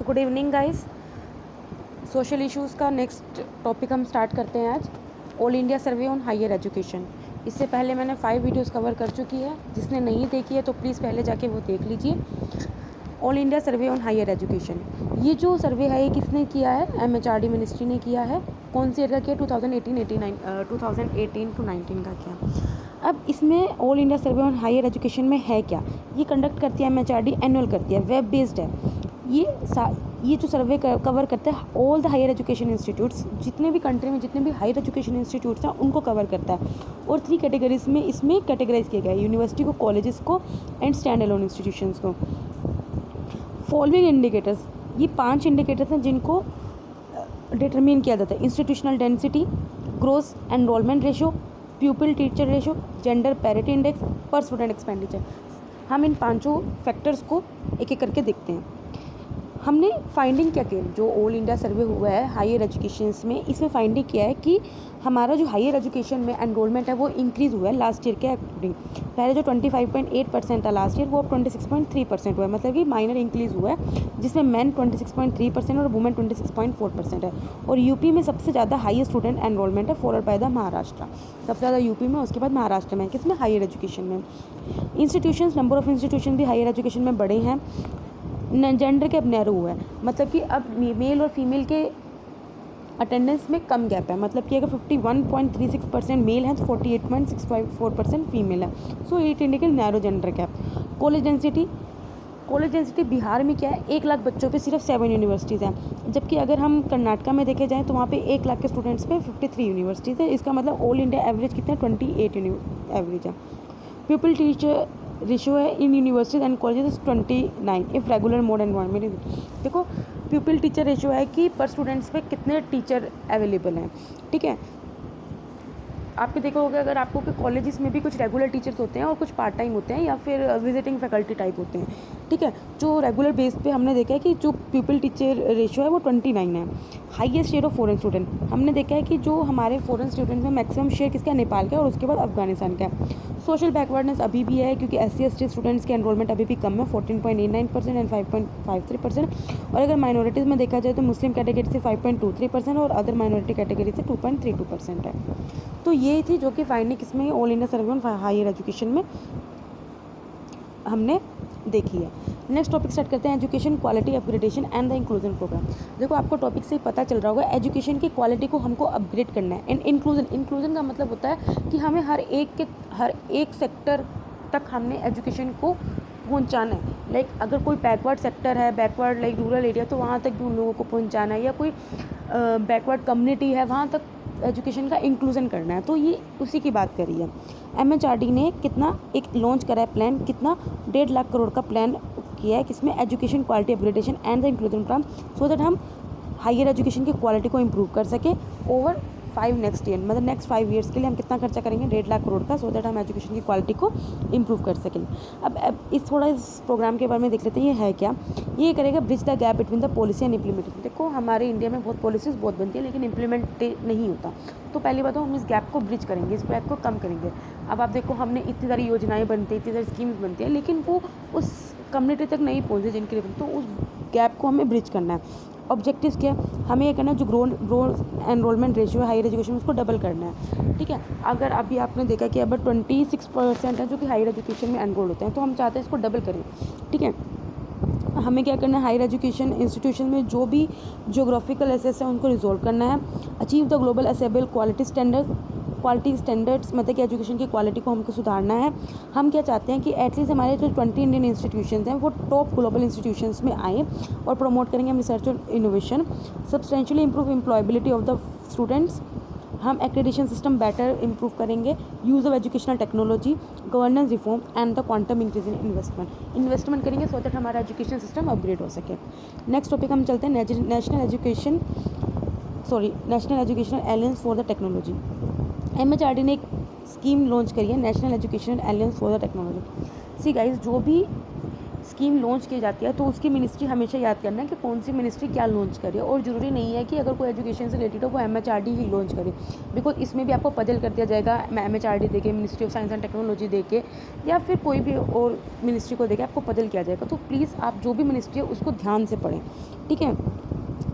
सो good evening guys. Social issues का next topic हम start करते हैं आज। All India survey on higher education. इससे पहले मैंने 5 वीडियोस कवर कर चुकी है, जिसने नहीं देखी है तो प्लीज़ पहले जाके वो देख लीजिए। All India survey on higher education, ये जो सर्वे है ये किसने किया है? MHRD मिनिस्ट्री ने किया है। कौन से ईयर का किया? 2018 टू 19 का किया। अब इसमें all India survey on higher education में है क्या? ये कंडक्ट करती है MHRD, एनुअल करती है, वेब बेस्ड है। ये जो सर्वे कवर करता है all the higher education institutes, जितने भी कंट्री में जितने भी हायर एजुकेशन इंस्टीट्यूट्स हैं उनको कवर करता है। और 3 कैटेगरीज में इसमें कैटेगराइज किया गया है, यूनिवर्सिटी को, कॉलेजेस को एंड स्टैंड अलोन इंस्टीट्यूशंस को। फॉलोइंग इंडिकेटर्स, ये 5 इंडिकेटर्स हैं जिनको डिटरमिन किया जाता है। Institutional density, gross enrolment ratio, pupil teacher ratio, gender parity index, per student expenditure. हम इन 5 फैक्टर्स को एक एक करके देखते हैं। हमने फाइंडिंग क्या की, जो ऑल इंडिया सर्वे हुआ है हायर एजुकेशन में, इसमें फाइंडिंग किया है कि हमारा जो हायर एजुकेशन में एनरोलमेंट है वो इंक्रीज़ हुआ है लास्ट ईयर के अकॉर्डिंग। पहले जो 25.8% था लास्ट ईयर, वो अब 26.3% हुआ है, मतलब कि माइनर इंक्रीज़ हुआ है, जिसमें मेन 26.3% और वुमेन 26.4% है। और यूपी में सबसे ज़्यादा हाई स्टूडेंट एनरोलमेंट है, फॉलोड बाय द महाराष्ट्र। सबसे ज़्यादा यूपी में, उसके बाद महाराष्ट्र में, किसमें? हायर एजुकेशन में। इंस्टीट्यूशंस, नंबर ऑफ इंस्टीट्यूशन भी हायर एजुकेशन में बड़े हैं। जेंडर गैप नैरो हुआ है, मतलब कि अब मेल और फीमेल के अटेंडेंस में कम गैप है, मतलब कि अगर 51.36% मेल है तो 48.654% फीमेल है। So it indicate narrow gender gap. College density Bihar में क्या है? 1 लाख बच्चों पे सिर्फ 7 यूनिवर्सिटीज़ हैं, जबकि अगर हम कर्नाटका में देखे जाएँ तो वहाँ पे 1 लाख के स्टूडेंट्स पे 53 यूनिवर्सिटीज़ है। इसका मतलब ऑल इंडिया एवरेज कितना है? 28 एवरेज है। पीपल टीचर रेशियो है in universities and colleges 29 if regular mode environment. देखो, पीपल टीचर रेशियो है कि पर स्टूडेंट्स पे कितने टीचर अवेलेबल हैं, ठीक है। आपके देखोगे अगर आपको कि कॉलेजेस में भी कुछ रेगुलर टीचर्स होते हैं और कुछ पार्ट टाइम होते हैं या फिर विजिटिंग फैकल्टी टाइप होते हैं, ठीक है। जो रेगुलर बेस पे हमने देखा है कि जो पीपल टीचर रेशियो है वो 29 है। Highest share of foreign student, हमने देखा है कि जो हमारे फॉरेन स्टूडेंट में मैक्सिमम शेयर किसका? नेपाल का, और उसके बाद अफगानिस्तान का। सोशल बैकवर्डनेस अभी भी है, क्योंकि SC/ST स्टूडेंट्स के एनरोलमेंट अभी भी कम है, 14.89% एंड 5.53%। और अगर माइनॉरिटीज़ में देखा जाए तो मुस्लिम कैटेगरी से 5.23% और अदर माइनॉरिटी कैटेगरी से 2.32% है। तो ये थी जो कि फाइंडिंग किसमें all India survey on higher education में हमने देखी है। नेक्स्ट टॉपिक स्टार्ट करते हैं, education quality upgradation and the inclusion programme. देखो, आपको टॉपिक से ही पता चल रहा होगा, एजुकेशन की क्वालिटी को हमको अपग्रेड करना है। एंड इंक्लूजन का मतलब होता है कि हमें हर एक सेक्टर तक हमने एजुकेशन को पहुंचाना है। लाइक अगर कोई बैकवर्ड सेक्टर है, बैकवर्ड लाइक रूरल एरिया, तो वहाँ तक भी उन लोगों को पहुंचाना है, या कोई बैकवर्ड कम्युनिटी है वहाँ तक एजुकेशन का इंक्लूजन करना है। तो ये उसी की बात करी है। MHRD ने कितना एक लॉन्च करा है प्लान, कितना 1.5 लाख करोड़ का प्लान किया है, किसमें? Education quality upgradation and the inclusion programme, so that हम हायर एजुकेशन की क्वालिटी को इम्प्रूव कर सकें ओवर 5 नेक्स्ट ईयर, मतलब नेक्स्ट 5 ईयर्स के लिए हम कितना खर्चा करेंगे? 1.5 लाख करोड़ का, सो दैट हम एजुकेशन की क्वालिटी को इम्प्रूव कर सकें। अब इस प्रोग्राम के बारे में देख लेते हैं, ये है क्या? ये करेगा bridge the gap between the policy and implementation. देखो, हमारे इंडिया में बहुत पॉलिसीज़ बहुत बनती है, लेकिन इम्प्लीमेंट नहीं होता। तो पहली बात, हम इस गैप को ब्रिज करेंगे, इस गैप को कम करेंगे। अब आप देखो, हमने इतनी सारी योजनाएँ बनती हैं, इतनी सारी स्कीम्स बनती हैं, लेकिन वो उस कम्युनिटी तक नहीं पहुँचती जिनके लिए, तो उस गैप को हमें ब्रिज करना है। ऑब्जेक्टिव्स क्या? हमें ये करना है, जो ग्रोथ एनरोलमेंट रेशियो है हायर एजुकेशन में, उसको डबल करना है, ठीक है। अगर अभी आपने देखा कि अब 26% है जो कि हायर एजुकेशन में एनरोल होते हैं, तो हम चाहते हैं इसको डबल करें, ठीक है। हमें क्या करना है? हायर एजुकेशन इंस्टीट्यूशन में जो भी ज्योग्राफिकल एसेस है उनको रिजॉल्व करना है। Achieve the global acceptable quality standards, मतलब कि एजुकेशन की क्वालिटी को हमको सुधारना है। हम क्या चाहते हैं कि एटलीस्ट हमारे जो 20 इंडियन इंस्टीट्यूशंस हैं वो टॉप ग्लोबल इंस्टीट्यूशंस में आए, और प्रमोट करेंगे हम रिसर्च और innovation. Substantially improve employability of the students, हम एक्रेडिटेशन सिस्टम बेटर इंप्रूव करेंगे। Use of educational technology, governance reform and the quantum increase in investment करेंगे, सो दैट हमारा एजुकेशन सिस्टम अपग्रेड हो सके। नेक्स्ट टॉपिक हम चलते हैं, national educational alliance for the technology. MHRD ने एक स्कीम लॉन्च करी है, national educational alliance for the technology. See guys, जो भी स्कीम लॉन्च की जाती है तो उसकी मिनिस्ट्री हमेशा याद करना है कि कौन सी मिनिस्ट्री क्या लॉन्च करे, और ज़रूरी नहीं है कि अगर कोई एजुकेशन से रिलेटेड हो वो MHRD ही लॉन्च करे, बिकॉज इसमें भी आपको पजल कर दिया जाएगा MHRD देके, ministry of science and technology देके, या फिर कोई भी और मिनिस्ट्री को देके आपको पजल किया जाएगा। तो प्लीज़ आप जो भी मिनिस्ट्री है उसको ध्यान से पढ़ें, ठीक है।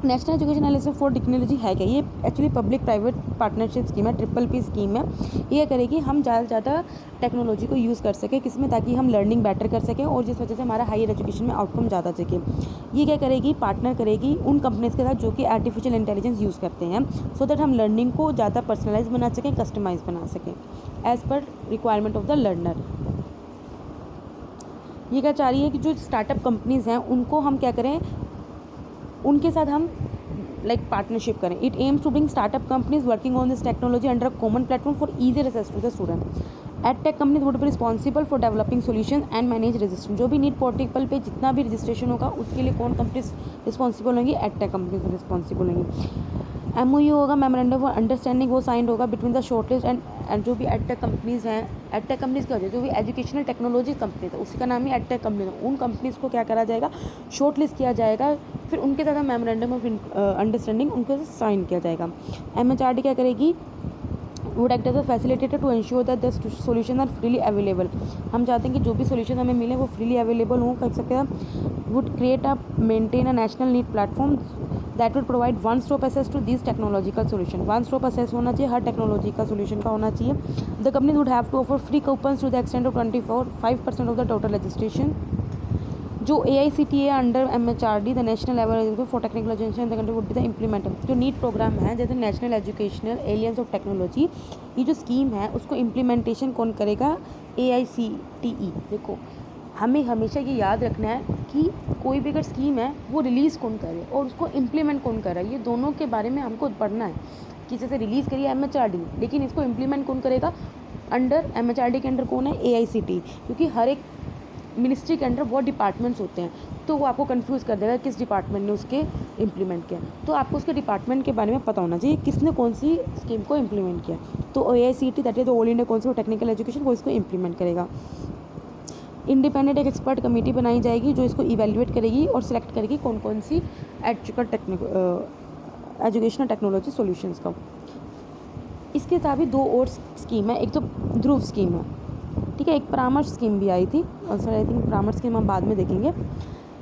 National education analysis for technology है क्या? ये actually public private partnership scheme है, PPP स्कीम है। ये करेगी हम ज़्यादा से ज़्यादा टेक्नोलॉजी को यूज़ कर सकें किसमें, ताकि हम लर्निंग बेटर कर सकें और जिस वजह से हमारा हायर एजुकेशन में आउटकम ज़्यादा सके। ये क्या करेगी? पार्टनर करेगी उन कंपनीज़ के साथ जो कि आर्टिफिशियल इंटेलिजेंस यूज़ करते हैं, सो दैट हम लर्निंग को ज़्यादा पर्सनलाइज बना सकें, कस्टमाइज बना सकें as per requirement of the learner. ये क्या चाह रही है कि जो स्टार्टअप कंपनीज़ हैं उनको हम क्या करें, उनके साथ हम पार्टनरशिप करें। It aims to bring startup companies working on this technology under a common platform for easier access to the student. Edtech companies would be responsible for developing solution and manage registration. जो भी NEET portal पे जितना भी registration होगा उसके लिए कौन companies responsible होंगी? एडटेक कंपनीज रिस्पॉन्सिबल होंगी। MOU होगा, मेमोरेंडम ऑफ अंडरस्टैंडिंग, वो साइंड होगा बिटवीन द शॉर्टलिस्ट एंड जो भी एडटेक कंपनीज़ हैं। एडटेक कंपनीज़ क्या होती है? जो भी एजुकेशनल टेक्नोलॉजी कंपनी है उसी का नाम ही एडटेक कंपनी है। उन कंपनीज़ को क्या करा जाएगा? शॉर्टलिस्ट किया जाएगा, फिर उनके साथ मेमोरेंडम ऑफ अंडरस्टैंडिंग उनके साथ साइन किया जाएगा। MHRD क्या करेगी? Would act as a facilitator to ensure that the solution are freely available. हम चाहते हैं कि जो भी सोल्यूशन हमें मिले वो फ्रीली अवेलेबल हों, कर सकते हैं। Would create a maintain a national NEAT platform that would provide one stop access to this technological solution. One stop access होना चाहिए, हर टेक्नोलॉजी का सोल्यूशन का होना चाहिए। The company would have to offer free coupons to the extent of 25% of the total registration. जो AICTE under MHRD the national level for technical education the country would be the implementer. जो NEAT programme है जैसे national educational aliens of technology, ये जो scheme है उसको implementation कौन करेगा? AICTE। देखो हमें हमेशा ये याद रखना है कि कोई भी अगर स्कीम है वो रिलीज़ कौन करे और उसको इम्प्लीमेंट कौन करे, ये दोनों के बारे में हमको पढ़ना है। कि जैसे रिलीज़ करिए MHRD ने, लेकिन इसको इम्प्लीमेंट कौन करेगा? अंडर MHRD के अंडर कौन है? AICTE। क्योंकि हर एक मिनिस्ट्री के अंडर बहुत डिपार्टमेंट्स होते हैं, तो वो आपको कंफ्यूज कर देगा किस डिपार्टमेंट ने उसके इम्प्लीमेंट किया। तो आपको उसके डिपार्टमेंट के बारे में पता होना चाहिए किसने कौन सी स्कीम को इम्प्लीमेंट किया। तो AICTE that is the all India council for technical education वो इसको इम्प्लीमेंट करेगा। इंडिपेंडेंट एक एक्सपर्ट कमेटी बनाई जाएगी जो इसको इवेल्युएट करेगी और सिलेक्ट करेगी कौन कौन सी एजुकेशनल टेक्नोलॉजी सॉल्यूशंस का। इसके साथ भी दो और स्कीम है, एक तो ध्रुव स्कीम है, ठीक है, एक परामर्श स्कीम भी आई थी, और सर आई थिंक परामर्श स्कीम हम बाद में देखेंगे।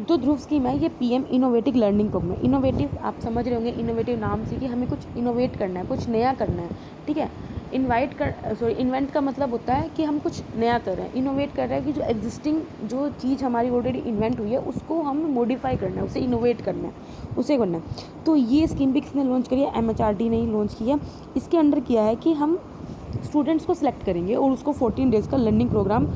जो ध्रुव स्कीम है ये PM innovative learning programme. Innovative आप समझ रहे होंगे, इनोवेटिव नाम से कि हमें कुछ इनोवेट करना है, कुछ नया करना है, ठीक है। इन्वेंट का मतलब होता है कि हम कुछ नया कर रहे हैं। इनोवेट कर रहे हैं कि जो एग्जिस्टिंग जो चीज़ हमारी ऑलरेडी इन्वेंट हुई है उसको हम मॉडिफाई करना है, उसे इनोवेट करना है, उसे करना है। तो ये स्कीम भी किसने लॉन्च करी है? MHRD ने ही लॉन्च की है। इसके अंडर किया है कि हम स्टूडेंट्स को सिलेक्ट करेंगे और उसको 14 डेज़ का लर्निंग प्रोग्राम,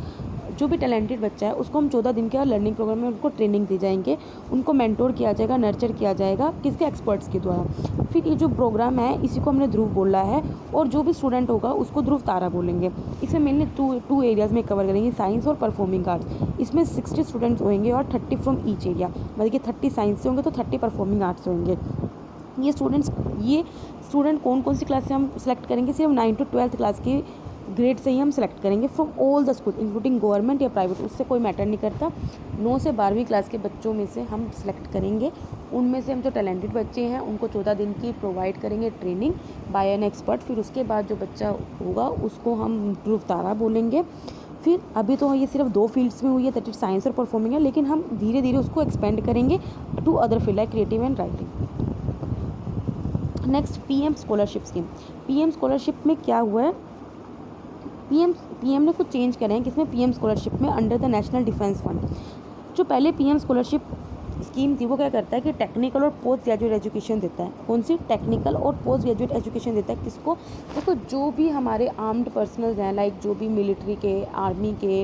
जो भी टैलेंटेड बच्चा है उसको हम 14 दिन का लर्निंग प्रोग्राम में उनको ट्रेनिंग दी जाएंगे, उनको मेंटोर किया जाएगा, नर्चर किया जाएगा, किसके? एक्सपर्ट्स के द्वारा। फिर ये जो प्रोग्राम है इसी को हमने ध्रुव बोला है, और जो भी स्टूडेंट होगा उसको ध्रुव तारा बोलेंगे। इसमें मेनली टू एरियाज़ में कवर करेंगे, साइंस और परफॉर्मिंग आर्ट्स। इसमें 60 स्टूडेंट्स होंगे और 30 फ्रॉम ईच एरिया, मतलब कि 30 साइंस से होंगे तो 30 परफॉर्मिंग आर्ट्स से होंगे। ये स्टूडेंट कौन कौन सी क्लास से हम सेलेक्ट करेंगे? सिर्फ 9 to 12th क्लास की ग्रेड से ही हम सेलेक्ट करेंगे from all the school including government या प्राइवेट, उससे कोई मैटर नहीं करता। 9 से 12वीं क्लास के बच्चों में से हम सेलेक्ट करेंगे। उनमें से हम जो टैलेंटेड बच्चे हैं उनको 14 दिन की प्रोवाइड करेंगे ट्रेनिंग बाय एन एक्सपर्ट। फिर उसके बाद जो बच्चा होगा उसको हम ध्रुव तारा बोलेंगे। फिर अभी तो ये सिर्फ 2 फील्ड्स में हुई है, दैट इज साइंस और परफॉर्मिंग है, लेकिन हम धीरे धीरे उसको एक्सपेंड करेंगे to other field like creative and writing. Next PM scholarship scheme. PM scholarship में क्या हुआ है? PM ने कुछ चेंज करे हैं किसमें? PM स्कॉलरशिप में under the national defence fund. जो पहले PM स्कॉलरशिप स्कीम थी वो क्या करता है कि टेक्निकल और पोस्ट ग्रेजुएट एजुकेशन देता है। कौन सी? टेक्निकल और पोस्ट ग्रेजुएट एजुकेशन देता है। किसको? देखो जो भी हमारे आर्म्ड पर्सनल्स हैं, लाइक जो भी मिलिट्री के, आर्मी के,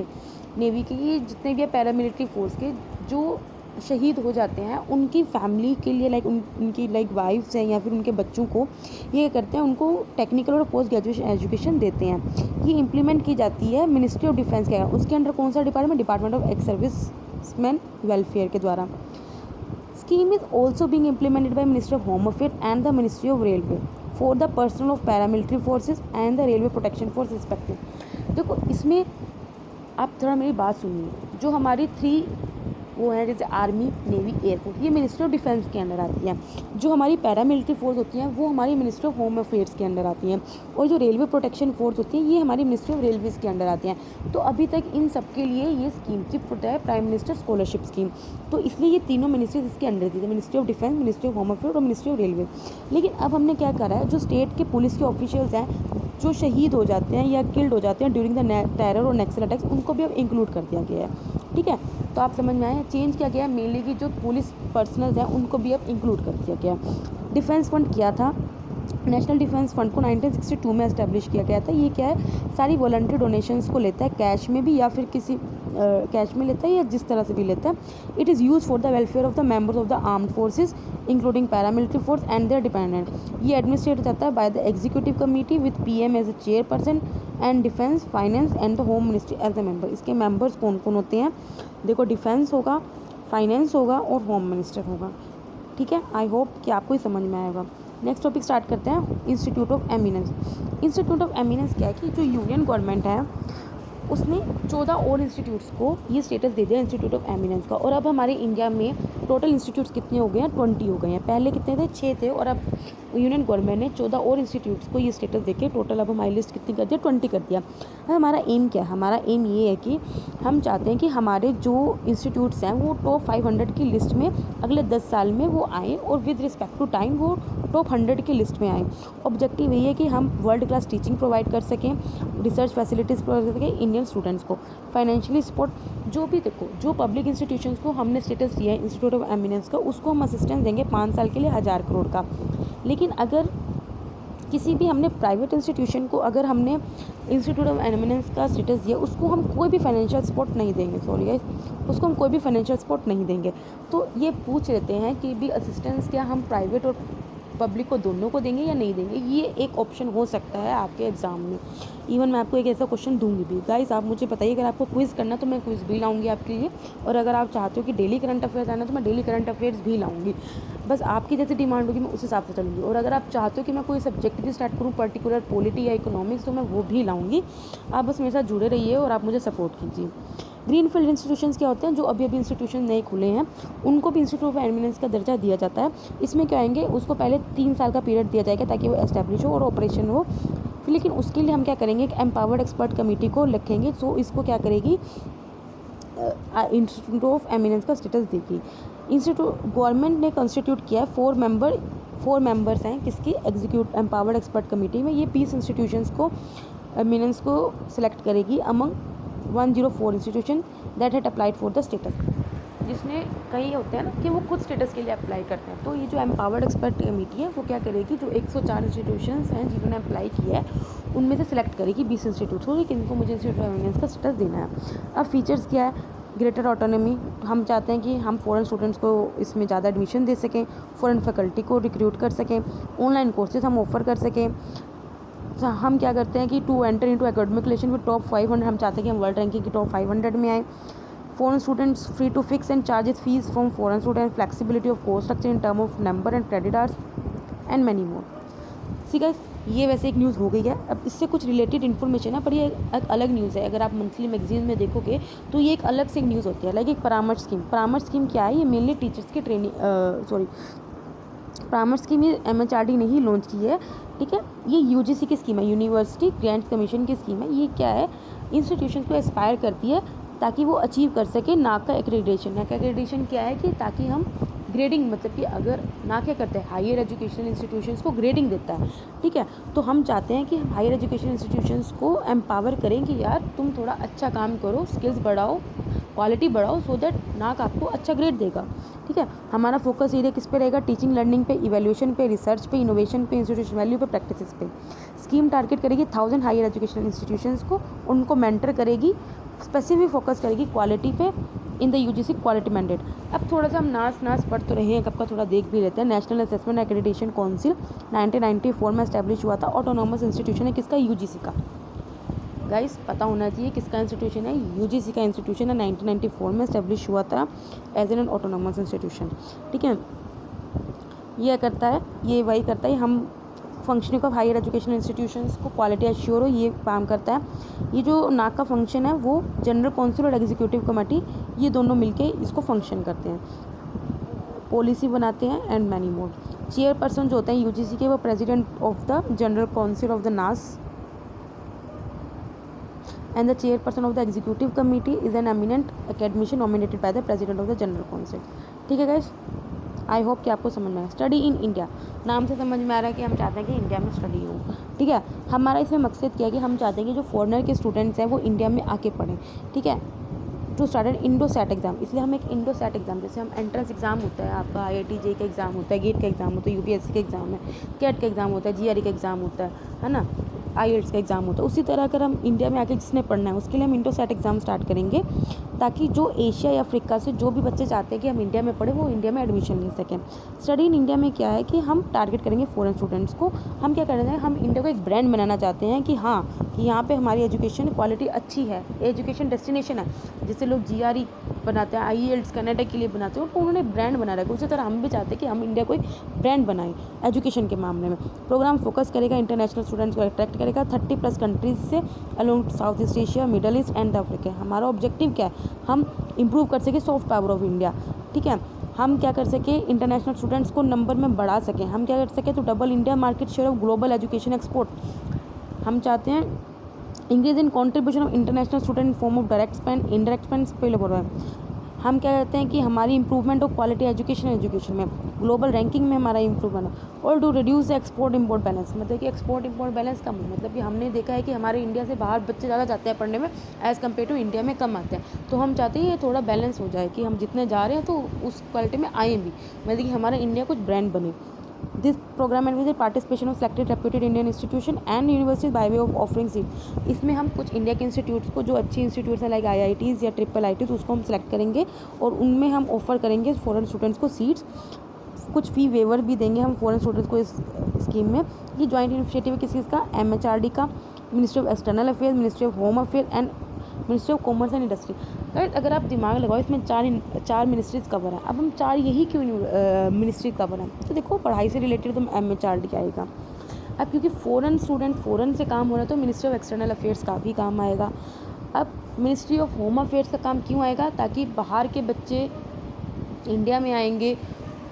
नेवी के, ये जितने भी पैरामिलिट्री फोर्स के जो शहीद हो जाते हैं उनकी फैमिली के लिए, लाइक उनकी लाइक वाइफ्स हैं या फिर उनके बच्चों को ये करते हैं, उनको टेक्निकल और पोस्ट ग्रेजुएशन एजुकेशन देते हैं। ये इम्प्लीमेंट की जाती है मिनिस्ट्री ऑफ डिफेंस के, उसके अंडर कौन सा department? Department of ex serviceman welfare के द्वारा। Scheme is also being implemented by ministry of home affair and the ministry of railway for the personal of paramilitary forces and the railway protection force respective. देखो इसमें आप थोड़ा मेरी बात सुनिए, जो हमारी 3 वो है जैसे आर्मी, नेवी, एयरफोर्स, ये मिनिस्ट्री ऑफ डिफेंस के अंडर आती हैं। जो हमारी पैरामिलिट्री फोर्स होती हैं वो हमारी मिनिस्ट्री ऑफ होम अफेयर्स के अंडर आती हैं। और जो रेलवे प्रोटेक्शन फोर्स होती है ये हमारी मिनिस्ट्री ऑफ रेलवेज़ के अंडर आती हैं। तो अभी तक इन सब के लिए ये स्कीम थी प्राइम मिनिस्टर स्कॉलरशिप स्कीम। तो इसलिए ये तीनों मिनिस्ट्रीज इसके अंडर थी, ministry of defence, ministry of home affair और मिनिस्ट्री ऑफ रेलवे। लेकिन अब हमने क्या करा है, जो स्टेट के पुलिस के ऑफिशियल्स हैं जो शहीद हो जाते हैं या किल्ड हो जाते हैं ड्यूरिंग द टेरर और नक्सल अटैक्स, उनको भी अब इंक्लूड कर दिया गया है। ठीक है, तो आप समझ में आए, चेंज किया गया मेनली कि जो पुलिस पर्सनल्स हैं उनको भी अब इंक्लूड कर दिया गया। डिफेंस फंड किया था, नेशनल डिफेंस फंड को 1962 में एस्टेब्लिश किया गया था। ये क्या है, सारी वॉलंटरी डोनेशंस को लेता है, कैश में भी या फिर किसी कैश में लेता है या जिस तरह से भी लेता है। It is use for the welfare of the members of the armed forces including paramilitary force and their dependent. ये एडमिनिस्ट्रेट होता है by the executive committee with PM as a chairperson and defence, finance and the home ministry as a member. इसके members कौन कौन होते हैं, देखो defence होगा, फाइनेंस होगा और होम मिनिस्टर होगा। ठीक है, आई होप कि आपको ही समझ में आएगा। नेक्स्ट टॉपिक स्टार्ट करते हैं, institute of eminence. Institute of eminence क्या है कि जो यूनियन गवर्नमेंट है उसने 14 और इंस्टीट्यूट्स को ये स्टेटस दे दिया इंस्टीट्यूट ऑफ एमिनेंस का। और अब हमारे इंडिया में टोटल इंस्टीट्यूट्स कितने हो गए हैं, 20 हो गए हैं। पहले कितने थे, 6 थे, और अब यूनियन गवर्नमेंट ने 14 और इंस्टीट्यूट्स को ये स्टेटस देके टोटल अब हमारी लिस्ट कितनी कर दिया, 20 कर दिया। हमारा एम क्या है, हमारा एम ये है कि हम चाहते हैं कि हमारे जो इंस्टीट्यूट्स हैं वो टॉप 500 की लिस्ट में अगले 10 साल में वो आएँ, और विद रिस्पेक्ट टू टाइम वो टॉप 100 की लिस्ट में आएँ। ऑब्जेक्टिव यही है कि हम वर्ल्ड क्लास टीचिंग प्रोवाइड कर सकें, रिसर्च फैसिलिटीज़ प्रोवाइड कर सकें, इंडियन स्टूडेंट्स को फाइनेंशियली सपोर्ट। जो भी देखो, जो पब्लिक इंस्टीट्यूशंस को हमने स्टेटस दिया है इंस्टीट्यूट ऑफ एमिनेंस का, उसको हम असिस्टेंस देंगे 5 साल के लिए 1000 करोड़ का। लेकिन अगर किसी भी हमने प्राइवेट इंस्टीट्यूशन को अगर हमने इंस्टीट्यूट ऑफ एमिनेंस का स्टेटस दिया, उसको हम कोई भी फाइनेंशियल सपोर्ट नहीं देंगे, सॉरी गाइस, उसको हम कोई भी फाइनेंशियल सपोर्ट नहीं देंगे। तो ये पूछ लेते हैं कि भी असिस्टेंस क्या हम प्राइवेट और पब्लिक को दोनों को देंगे या नहीं देंगे, ये एक ऑप्शन हो सकता है आपके एग्ज़ाम में। इवन मैं आपको एक ऐसा क्वेश्चन दूंगी भी। गाइस आप मुझे बताइए, अगर आपको क्विज़ करना तो मैं क्विज़ भी लाऊंगी आपके लिए, और अगर आप चाहते हो कि डेली करंट अफेयर्स आना तो मैं डेली करंट अफेयर्स भी लाऊंगी। बस आपकी जैसी डिमांड होगी मैं उस हिसाब से चलूँगी। और अगर आप चाहते हो कि मैं कोई सब्जेक्ट भी स्टार्ट करूँ पर्टिकुलर पॉलिटी या इकोनॉमिक्स, तो मैं वो भी लाऊंगी। आप बस मेरे साथ जुड़े रहिए और आप मुझे सपोर्ट कीजिए। ग्रीनफील्ड इंस्टीट्यूशंस क्या होते हैं, जो अभी अभी इंस्टीट्यूशन नए खुले हैं उनको भी इंस्टीट्यूट ऑफ एमिनेंस का दर्जा दिया जाता है। इसमें क्या आएंगे, उसको पहले 3 साल का पीरियड दिया जाएगा ताकि वो एस्टैब्लिश हो और ऑपरेशन हो। लेकिन उसके लिए हम क्या करेंगे, एक एम्पावर्ड एक्सपर्ट कमेटी को रखेंगे, सो इसको क्या करेगी, इंस्टीट्यूट ऑफ एमिनेंस का स्टेटस देगी। इंस्टीट्यूट गवर्नमेंट ने कंस्टिट्यूट किया है 4 मेंबर्स हैं किसकी, एग्जीक्यूट एम्पावर्ड एक्सपर्ट कमेटी में। ये 20 इंस्टीट्यूशंस को एमिनेंस को सिलेक्ट करेगी among 104 institution that had applied for the status. जिसने कई होते हैं ना कि वो खुद स्टेटस के लिए अप्लाई करते हैं, तो ये जो एम्पावर्ड एक्सपर्ट कमेटी है वो क्या करेगी, जो 104 इंस्टीट्यूशंस हैं जिन्होंने अप्लाई किया है उनमें से सिलेक्ट करेगी 20 इंस्टीट्यूट्स को, कि इनको मुझे इंस्टीट्यूट ऑफ एमिनेंस का स्टेटस देना है। अब फीचर्स क्या है, ग्रेटर ऑटोनॉमी, हम चाहते हैं कि हम फॉरेन स्टूडेंट्स को इसमें ज़्यादा एडमिशन दे सकें, फॉरेन फैकल्टी को रिक्रूट कर सकें, ऑनलाइन कोर्सेज हम ऑफर कर सकें। हम क्या करते हैं कि to enter into academic relation with top 500, हम चाहते हैं कि हम वर्ल्ड रैंकिंग की टॉप 500 में आए। Foreign students free to fix and charges fees from foreign student, flexibility of course structure in term of number and credit hours and many more. ठीक है, ये वैसे एक न्यूज़ हो गई है। अब इससे कुछ रिलेटेड इन्फॉर्मेशन है, पर ये एक अलग न्यूज़ है। अगर आप मंथली मैगजीन में देखोगे तो ये एक अलग से न्यूज़ होती है, लाइक एक परामर्श स्कीम। परामर्श स्कीम क्या है, ये मेनली टीचर्स की ट्रेनिंग परामर्श स्कीम ये MHRD ने ही लॉन्च की है। ठीक है, ये UGC की स्कीम है, यूनिवर्सिटी ग्रांट्स कमीशन की स्कीम है। ये क्या है, इंस्टीट्यूशन को एस्पायर करती है ताकि वो अचीव कर सके नाक का एक्रेडिटेशन। नाक का एक्रेडिटेशन क्या है कि ताकि हम ग्रेडिंग, मतलब कि अगर ना क्या करते हैं, हायर एजुकेशन इंस्टीट्यूशंस को ग्रेडिंग देता है। ठीक है, तो हम चाहते हैं कि हम हायर एजुकेशन इंस्टीट्यूशंस को एम्पावर करें कि यार तुम थोड़ा अच्छा काम करो, स्किल्स बढ़ाओ, क्वालिटी बढ़ाओ, सो दैट नाक आपको अच्छा ग्रेड देगा। ठीक है, हमारा फोकस एरिया किस पे रहेगा, टीचिंग लर्निंग पे, इवैल्यूएशन पे, रिसर्च पे, इनोवेशन पे, इंस्टीट्यूशन वैल्यू पे, प्रैक्टिसेस पे। स्कीम टारगेट करेगी 1000 हायर एजुकेशन इंस्टीट्यूशंस को, उनको मेंटर करेगी, स्पेसिफिक फोकस करेगी क्वालिटी पे in the UGC quality mandate. अब थोड़ा सा हम नाच पढ़ तो रहे हैं, कब का थोड़ा देख भी लेते हैं। नेशनल असेसमेंट एक्रेडिटेशन काउंसिल 1994 में एस्टैब्लिश हुआ था। ऑटोनॉमस इंस्टीट्यूशन है किसका, UGC का। गाइस पता होना चाहिए किसका इंस्टीट्यूशन है, UGC का इंस्टीट्यूशन है, 1994 में एस्टैब्लिश हुआ था एज एन ऑटोनॉमस इंस्टीट्यूशन। ठीक है, ये करता है, ये वही करता है, हम functioning of higher education institutions को क्वालिटी एश्योर हो, ये काम करता है। ये जो नाक का फंक्शन है वो जनरल काउंसिल और एग्जीक्यूटिव कमेटी ये दोनों मिलके इसको फंक्शन करते हैं, पॉलिसी बनाते हैं एंड मैनी मोर। चेयरपर्सन जो होते हैं यूजीसी के वो president of the general council of the नास and the chairperson of the executive committee is an eminent academician nominated by the president of the general council। ठीक है guys, I hope कि आपको समझ में आया। स्टडी इन इंडिया, नाम से समझ में आ रहा है कि हम चाहते हैं कि इंडिया में स्टडी हो। ठीक है, हमारा इसमें मकसद क्या है कि हम चाहते हैं कि जो फॉरेनर के स्टूडेंट्स हैं वो इंडिया में आके पढ़ें। ठीक है, to start Indo SAT exam, इसलिए हम एक इंडो सेट एग्जाम, जैसे हम एंट्रेंस एग्जाम होता है आपका, IIT JEE का एग्जाम होता है, गेट का एग्जाम होता है, UPSC का एग्जाम है, कैट का एग्जाम होता है, GRE का एग्जाम होता है ना, IELTS का एग्ज़ाम होता है। उसी तरह अगर हम इंडिया में आके जिसने पढ़ना है उसके लिए हम इंडो सेट एग्ज़ाम स्टार्ट करेंगे, ताकि जो एशिया या अफ्रीका से जो भी बच्चे चाहते हैं कि हम इंडिया में पढ़े वो इंडिया में एडमिशन ले सकें। स्टडी इन इंडिया में क्या है कि हम टारगेट करेंगे फॉरेन स्टूडेंट्स को। हम क्या कर रहे हैं, हम इंडिया को एक ब्रांड बनाना चाहते हैं कि हाँ कि यहाँ पे हमारी एजुकेशन क्वालिटी अच्छी है, एजुकेशन डेस्टिनेशन है। जैसे लोग GRE बनाते हैं, IELTS कनाडा के लिए बनाते हैं, तो उन्होंने ब्रांड बना रखा है। उसी तरह हम भी चाहते हैं कि हम इंडिया को एक ब्रांड बनाएं एजुकेशन के मामले में। प्रोग्राम फोकस करेगा इंटरनेशनल स्टूडेंट्स को अट्रैक्ट करेगा 30+ कंट्रीज से along south east Asia, middle east and Africa. हमारा ऑब्जेक्टिव क्या है, हम इम्प्रूव कर सके सॉफ्ट पावर ऑफ इंडिया। ठीक है, हम क्या कर सके, इंटरनेशनल स्टूडेंट्स को नंबर में बढ़ा सकें। हम क्या कर सके, तो double India market share of global education export. हम चाहते हैं increase in contribution of international student in form of direct spend, indirect spend पे बोल रहे हैं। हम क्या कहते हैं कि हमारी इंप्रूवमेंट ऑफ क्वालिटी एजुकेशन में, ग्लोबल रैंकिंग में हमारा इंप्रूवमेंट, और to reduce export import balance, मतलब कि एक्सपोर्ट इम्पोर्ट बैलेंस कम हो। मतलब कि हमने देखा है कि हमारे इंडिया से बाहर बच्चे ज़्यादा जाते हैं पढ़ने में एज़ कम्पेयर टू इंडिया में कम आते हैं। तो हम चाहते हैं ये थोड़ा बैलेंस हो जाए कि हम जितने जा रहे हैं तो उस क्वालिटी में आए भी, मतलब कि हमारा इंडिया कुछ ब्रांड बने। This programme and with participation of selected reputed Indian institution and universities by way of offering seat. इसमें हम कुछ इंडिया के इंस्टीट्यूट्स को, जो अच्छी इंस्टीट्यूट्स हैं लाइक IITs या IIITs, उसको हम सेलेक्ट करेंगे और उनमें हम ऑफर करेंगे फॉरेन स्टूडेंट्स को सीट्स। कुछ फ़ी वेवर भी देंगे हम फॉरेन स्टूडेंट्स को इस स्कीम में। ये जॉइंट इनिशिएटिव है किस चीज़ का, MHRD का, ministry of external affairs, ministry of home affair and ministry of commerce and industry. Right, अगर आप दिमाग लगाओ इसमें चार मिनिस्ट्रीज़ कवर हैं। अब हम चार यही क्यों मिनिस्ट्री कवर हैं, तो देखो पढ़ाई से रिलेटेड तो MHRD आएगा। अब क्योंकि फ़ॉरेन स्टूडेंट फ़ॉरेन से काम हो रहा है तो मिनिस्ट्री ऑफ एक्सटर्नल अफेयर्स का भी काम आएगा। अब मिनिस्ट्री ऑफ होम अफेयर्स का काम क्यों आएगा, ताकि बाहर के बच्चे इंडिया में आएंगे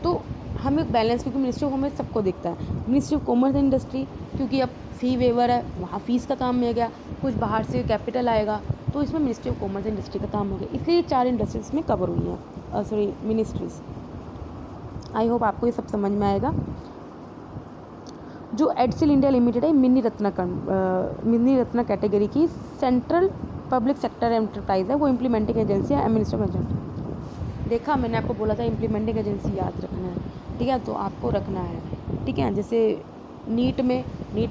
तो हम एक बैलेंस, क्योंकि मिनिस्ट्री ऑफ होम अफेयर्स सबको दिखता है। Ministry of commerce and industry, क्योंकि अब फ़ी वेवर है, वहाँ फ़ीस का काम मिल गया, कुछ बाहर से कैपिटल आएगा, तो इसमें ministry of commerce and industry का काम हो गया। इसलिए ये 4 इंडस्ट्रीज में कवर हुई हैं, सॉरी मिनिस्ट्रीज। आई होप आपको ये सब समझ में आएगा। जो एडसिल इंडिया लिमिटेड है, मिनी रत्ना कैटेगरी की सेंट्रल पब्लिक सेक्टर एंटरप्राइज है, वो इम्प्लीमेंटिंग एजेंसी है, एडमिनिस्ट्रेटिव एजेंसी। देखा, मैंने आपको बोला था इम्प्लीमेंटिंग एजेंसी याद रखना है। ठीक है, तो आपको रखना है। ठीक है, जैसे नीट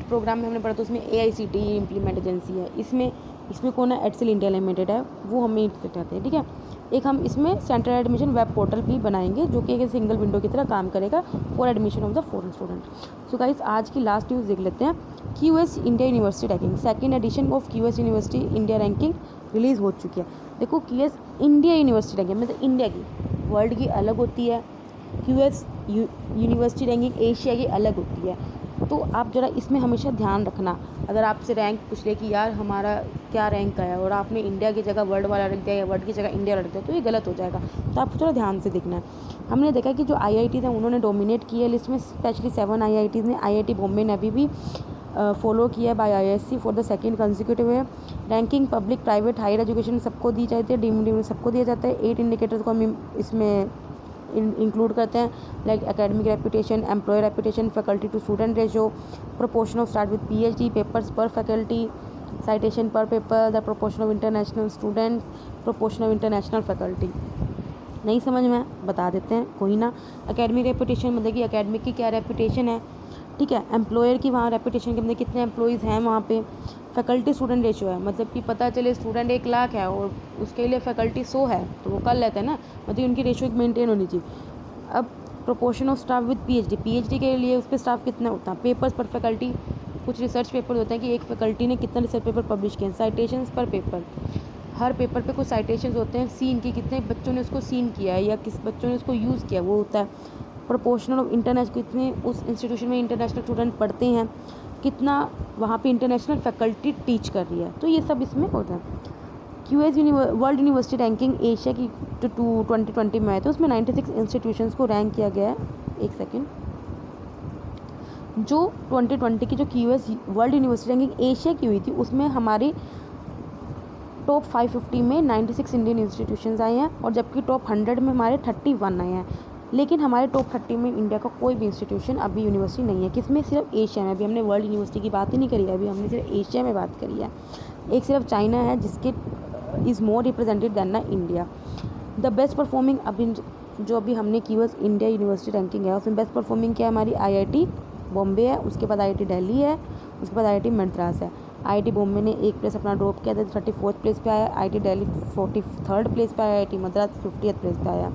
प्रोग्राम में हमने पढ़ा तो उसमें AICTE इम्प्लीमेंट एजेंसी है। इसमें कौन है, एडसिल इंडिया लिमिटेड है, वो हम मीट करते हैं। ठीक है, एक हम इसमें सेंट्रल एडमिशन वेब पोर्टल भी बनाएंगे जो कि एक सिंगल विंडो की तरह काम करेगा for admission of the foreign student. So guys, आज की लास्ट न्यूज़ देख लेते हैं। QS India university ranking, second edition of QS university India ranking release हो चुकी है। देखो, QS इंडिया यूनिवर्सिटी रैंकिंग मतलब इंडिया की, वर्ल्ड की अलग होती है। QS यूनिवर्सिटी रैंकिंग एशिया की अलग होती है। तो आप ज़रा इसमें हमेशा ध्यान रखना। अगर आपसे रैंक पूछ ले कि यार हमारा क्या रैंक आया और आपने इंडिया की जगह वर्ल्ड वाला रख दिया या वर्ल्ड की जगह इंडिया रख दिया, तो ये गलत हो जाएगा। तो आपको थोड़ा ध्यान से देखना है। हमने देखा कि जो IITs हैं उन्होंने डोमिनेट किया लिस्ट में, स्पेशली 7 IITs ने। IIT बॉम्बे ने अभी भी फॉलो किया by IISc for the second consecutive year. Ranking public private higher education सबको दी जाती है, डीम्ड सबको दिया जाता है। 8 इंडिकेटर्स को हम इसमें इंक्लूड करते हैं, like academic reputation, employer reputation, faculty to student ratio, proportion of start with PhD, papers per faculty, citation per paper, the proportion of international students, proportion of international faculty। नहीं समझ में बता देते हैं, कोई ना। एकेडमिक रेपुटेशन मतलब कि एकेडमिक की क्या रेपुटेशन है। ठीक है, एम्प्लॉयर की वहाँ रेपुटेशन के मतलब कितने एम्प्लॉयज़ हैं वहाँ पे। फैकल्टी स्टूडेंट रेशियो है, मतलब कि पता चले स्टूडेंट 1 लाख है और उसके लिए फैकल्टी 100 है तो वो कर लेते हैं ना, मतलब उनकी रेशियो मेंटेन होनी चाहिए। अब proportion of staff with PhD के लिए उस पर स्टाफ कितना होता है। पेपर्स पर फैकल्टी, कुछ रिसर्च पेपर होते हैं कि एक फैकल्टी ने कितना रिसर्च पेपर पब्लिश किए हैं। साइटेशंस पर पेपर, हर पेपर पे कुछ साइटेशंस होते हैं। सीन की, कितने बच्चों ने उसको सीन किया है या किस बच्चों ने उसको यूज़ किया, वो होता है। प्रोपोर्शनल ऑफ इंटरनेशनल, कितने उस इंस्टीट्यूशन में इंटरनेशनल स्टूडेंट पढ़ते हैं, कितना वहाँ पे इंटरनेशनल फैकल्टी टीच कर रही है, तो ये सब इसमें होता है। QS world university ranking Asia की जो 2020 में आए थे उसमें 96 इंस्टीट्यूशंस को रैंक किया गया है। एक सेकेंड, जो 2020 की जो QS world university ranking Asia की हुई थी उसमें हमारी टॉप 550 में 96 इंडियन इंस्टीट्यूशंस आए हैं, और जबकि टॉप 100 में हमारे 31 आए हैं। लेकिन हमारे टॉप 30 में इंडिया का कोई भी इंस्टीट्यूशन अभी यूनिवर्सिटी नहीं है। किसमें? सिर्फ एशिया में। अभी हमने वर्ल्ड यूनिवर्सिटी की बात ही नहीं करी है, अभी हमने सिर्फ एशिया में बात करी है। एक सिर्फ चाइना है जिसके इज़ मोर रिप्रेजेंटेड दैन ना इंडिया। द बेस्ट परफॉर्मिंग अभी हमने QS इंडिया यूनिवर्सिटी रैंकिंग है उसमें बेस्ट परफॉर्मिंग क्या है? हमारी IIT बॉम्बे है, उसके बाद IIT दिल्ली है, उसके बाद IIT मद्रास है। IIT बॉम्बे ने एक प्लेस अपना ड्रॉप किया था, 34th प्लेस पे आया। IIT दिल्ली 43rd प्लेस पे आया। IIT मद्रास 50th प्लेस पे आया।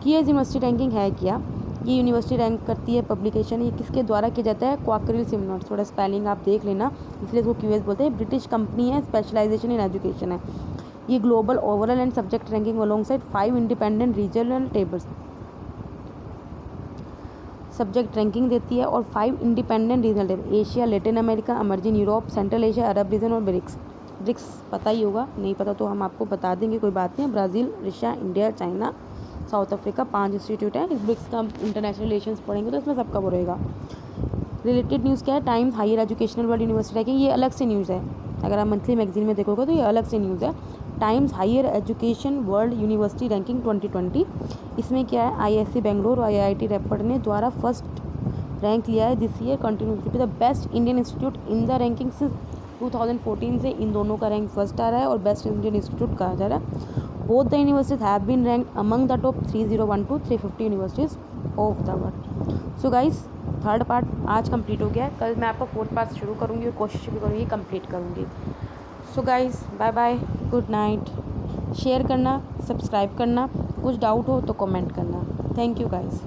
QS यूनिवर्सिटी रैंकिंग है क्या? ये यूनिवर्सिटी रैंक करती है पब्लिकेशन, ये किसके द्वारा किया जाता है? क्वार्टरली सिमिनर, थोड़ा स्पेलिंग आप देख लेना, इसलिए इसको QS बोलते हैं। ब्रिटिश कंपनी है, स्पेशलाइजेशन इन एजुकेशन है। ये global overall and subject ranking alongside 5 independent regional tables subject ranking देती है, और 5 independent regional table, Asia, Latin America, emerging Europe, central Asia, Arab region और ब्रिक्स। ब्रिक्स पता ही होगा, नहीं पता तो हम आपको बता देंगे, कोई बात नहीं। Brazil, Russia, India, China, south Africa, 5 institute है। इस ब्रिक्स का इंटरनेशनल रिलेशंस पढ़ेंगे तो इसमें सबका वो रहेगा। रिलेटेड न्यूज़ क्या है? Times higher educational world university ranking, ये अलग से न्यूज़ है। अगर आप मंथली मैगजीन में देखोगे तो ये अलग से न्यूज़ है। Times higher education world university ranking 2020, इसमें क्या है? IISc बेंगलोर और IIT रेपड ने द्वारा फर्स्ट रैंक लिया है this year, continue to the best Indian institute in the ranking since 2014 से इन दोनों का रैंक फर्स्ट आ रहा है और बेस्ट इंडियन इंस्टीट्यूट कहा जा रहा है। Both the universities have been ranked among the top 350 universities of the world. So guys, third part आज कंप्लीट हो गया है। कल मैं आपका फोर्थ पार्ट शुरू करूँगी और कोशिश भी करूँगी कंप्लीट करूँगी। So guys, bye bye, good night. Share करना, सब्सक्राइब करना, कुछ डाउट हो तो कमेंट करना। Thank you guys.